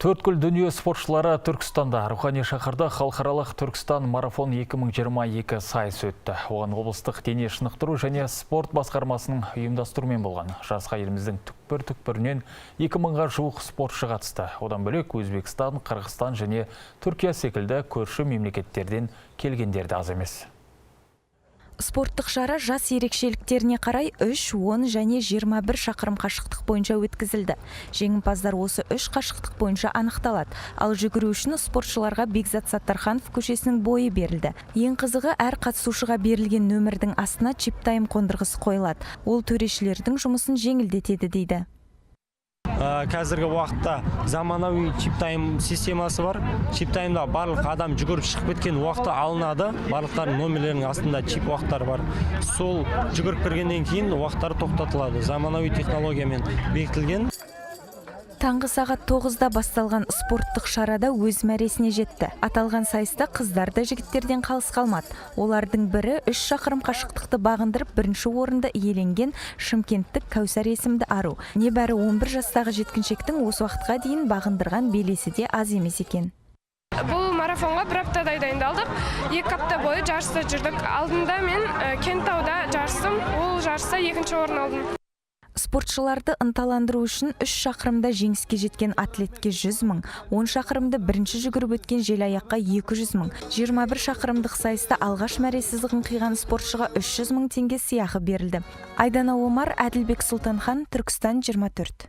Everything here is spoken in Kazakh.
Төрткүл дүние спортшылары Түркістанда рухани шақырда халықаралық Түркістан марафон 2022 сайыс өтті. Оған облыстық дене шынықтыру және спорт басқармасының ұйымдастыруымен болған. Жарысқа еліміздің түкпір-түкпірінен 2000-ға жуық спортшы қатысты. Одан бөлек Өзбекстан, Қырғызстан және Түркия секілді көрші мемлекеттерден келгендер де аз емес. Спорттық шара жас ерекшеліктеріне қарай 3, 10 және 21 шақырым қашықтық бойынша өткізілді. Жеңімпаздар осы 3 қашықтық бойынша анықталады. Ал жүгіру үшін спортшыларға Бекзат Саттарханов көшесінің бойы берілді. Ең қызығы, әр қатысушыға берілген нөмірдің астына чип-тайм қондырғысы қойылады. Ол төрешілердің жұмысын жеңілдетеді дейді. Қазіргі уақытта заманауи чип-тайм системасы бар. Чип-таймда барлық адам жүгіріп шығып кеткен уақыты алынады. Барлықтардың номерлерінің астында чип уақыттары бар. Сол жүгіріп кіргеннен кейін уақыттары тоқтатылады. Заманауи технологиямен бекітілген. Таңғы сағат 9-да басталған спорттық шарада өз мәресіне жетті. Аталған сайыста қыздар да жігіттерден қалыс қалмады. Олардың бірі 3 шақырым қашықтықты бағындырып, бірінші орынды иеленген шымкенттік Кәусар есімді ару. Небәрі 11 жастағы жеткіншектің осы уақытқа дейін бағындырған белесі де аз емес екен. Бұл марафонға бір аптадай дайындалдық. 2 апта бойы жарыста жүрдік. Алдында мен Кентауда жарыстым. Ол жарыста 2-ші орын алдым. Спортшыларды ынталандыру үшін 3 шақырымда жеңіске жеткен атлетке 100 мың, 10 шақырымды бірінші жүгіріп өткен желаяққа 200 мың, 21 шақырымдық сайыста алғаш мәре сызығын қиған спортшыға 300 мың теңге сыйақы берілді. Айдана Омар, Әділбек Сұлтанхан, Түркістан 24.